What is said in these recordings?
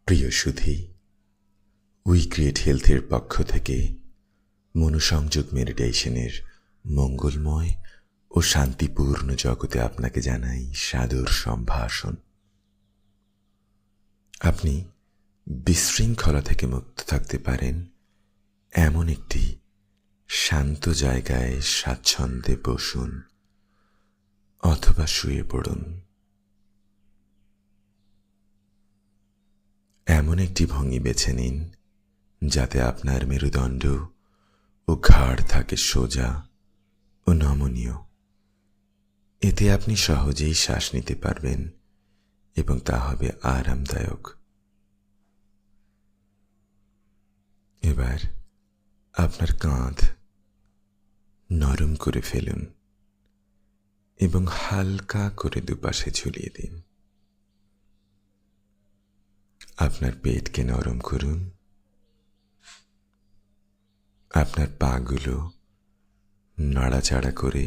প্রিয় সুধী, we create হেলথের পক্ষ থেকে মনোসংযোগ মেডিটেশনের মঙ্গলময় ও শান্তিপূর্ণ জগতে আপনাকে জানাই সাদর সম্ভাষণ। আপনি বিশৃঙ্খলা থেকে মুক্ত থাকতে পারেন এমন একটি শান্ত জায়গায় স্বাচ্ছন্দ্যে বসুন অথবা শুয়ে পড়ুন। এমন একটি ভঙ্গি বেছে নিন যাতে আপনার মেরুদণ্ড ও ঘাড় থাকে সোজা ও নমনীয়। এতে আপনি সহজেই শ্বাস নিতে পারবেন এবং তা হবে আরামদায়ক। এবার আপনার কাঁধ নরম করে ফেলুন এবং হালকা করে দুপাশে ঝুলিয়ে দিন। আপনার পেটকে নরম করুন। আপনার পাগুলো নাড়াচাড়া করে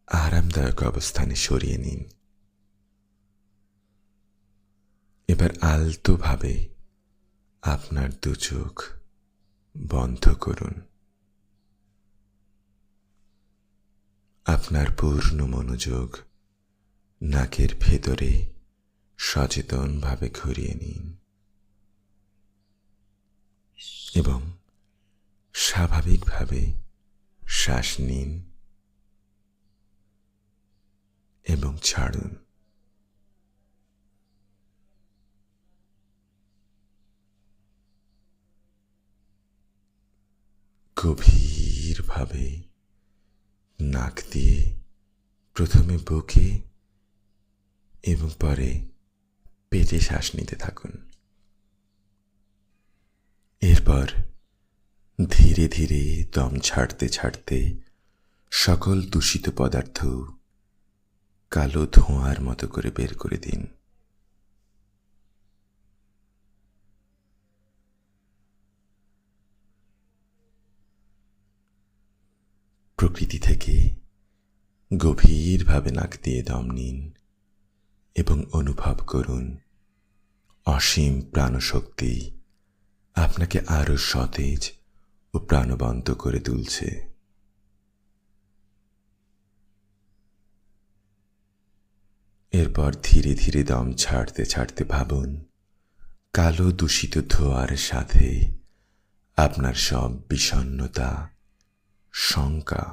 আরামদায়ক অবস্থানে সরিয়ে নিন। এবার আলতোভাবে আপনার দু চোখ বন্ধ করুন। আপনার পূর্ণ মনোযোগ নাকের ভেতরে সচেতনভাবে ঘুরিয়ে নিন এবং স্বাভাবিকভাবে শ্বাস নিন এবং ছাড়ুন। গভীরভাবে নাক দিয়ে প্রথমে বুকে এবং পরে পেটে শ্বাস নিতে থাকুন। এরপর ধীরে ধীরে দম ছাড়তে ছাড়তে সকল দূষিত পদার্থ কালো ধোঁয়ার মতো করে বের করে দিন। প্রকৃতি থেকে গভীরভাবে নাক দিয়ে দম নিন এবং অনুভব করুন অসীম প্রাণশক্তি আপনাকে আরো সতেজ ও প্রাণবন্ত করে তুলছে। এরপর ধীরে ধীরে দম ছাড়তে ছাড়তে ভাবুন কালো দূষিত ধোঁয়ার সাথে আপনার সব বিষণ্ণতা, শঙ্কা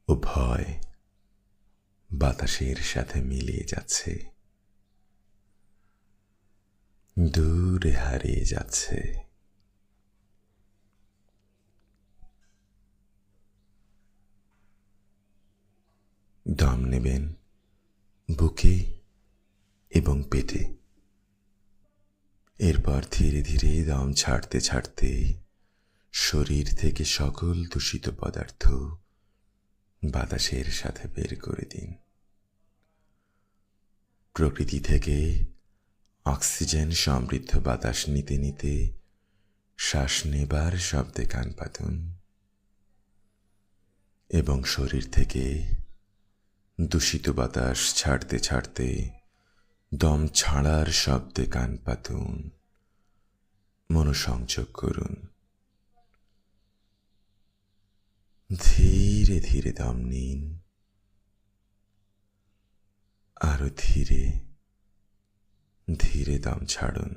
ও ভয় বাতাসের সাথে মিলিয়ে যাচ্ছে, দূরে হারিয়ে যাচ্ছে। দম নেবেন বুকে এবং পেটে। এরপর ধীরে ধীরে দম ছাড়তে ছাড়তে শরীর থেকে সকল দূষিত পদার্থ বাতাসের সাথে বের করে দিন। প্রকৃতি থেকে অক্সিজেন সমৃদ্ধ বাতাস নিতে নিতে শ্বাস নেবার শব্দে কান পাতুন এবং শরীর থেকে দূষিত বাতাস ছাড়তে ছাড়তে দম ছাড়ার শব্দে কান পাতুন। মনোসংযোগ করুন। ধীরে ধীরে দম নিন, আরো ধীরে ধীরে দম ছাড়ুন।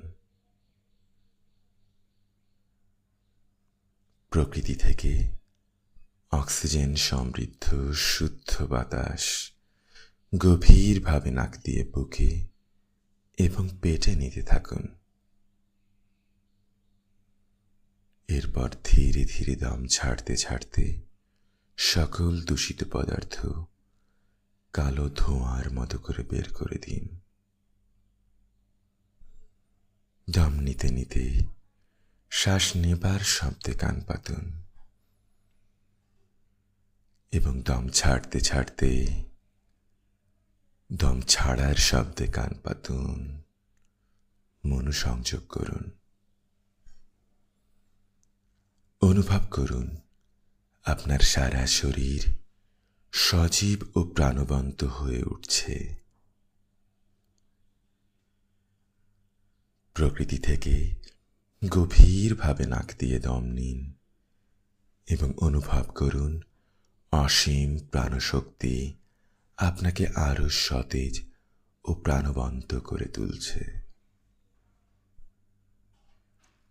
প্রকৃতি থেকে অক্সিজেন সমৃদ্ধ শুদ্ধ বাতাস গভীরভাবে নাক দিয়ে বুকে এবং পেটে নিতে থাকুন। এরপর ধীরে ধীরে দম ছাড়তে ছাড়তে সকল দূষিত পদার্থ কালো ধোঁয়ার মতো করে বের করে দিন। দম নিতে নিতে শ্বাস নেবার শব্দে কান পাতুন এবং দম ছাড়তে ছাড়তে দম ছাড়ার শব্দে কান পাতুন। মনোসংযোগ করুন। অনুভব করুন আপনার সারা শরীর সজীব ও প্রাণবন্ত হয়ে উঠছে। প্রকৃতি থেকে গভীরভাবে নাক দিয়ে দম নিন এবং অনুভব করুন অসীম প্রাণশক্তি আপনাকে আরো সতেজ ও প্রাণবন্ত করে তুলছে।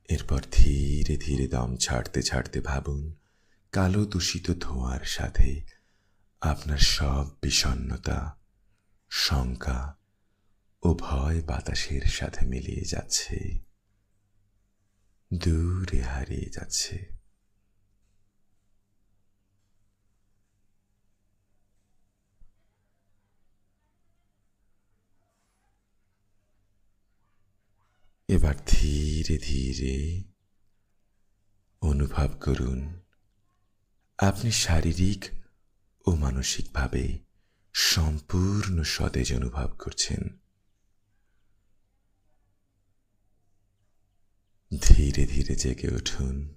এরপর ধীরে ধীরে দম ছাড়তে ছাড়তে ভাবুন কালো দূষিত ধোঁয়ার সাথে আপনার সব বিষণ্ণতা, শঙ্কা ও ভয় বাতাসের সাথে মিলিয়ে যাচ্ছে, দূরে হারিয়ে যাচ্ছে। এবার ধীরে ধীরে অনুভব করুন আপনি শারীরিক ও মানসিকভাবে সম্পূর্ণ সতেজ অনুভব করছেন। ধীরে ধীরে জেগে উঠুন,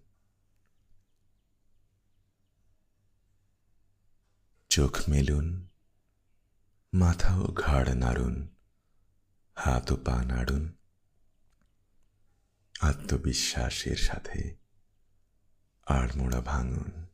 চোখ মেলুন, মাথা ও ঘাড় নাড়ুন, হাত ও পা নাড়ুন। আত্মবিশ্বাসের সাথে আড়মোড়া ভাঙুন।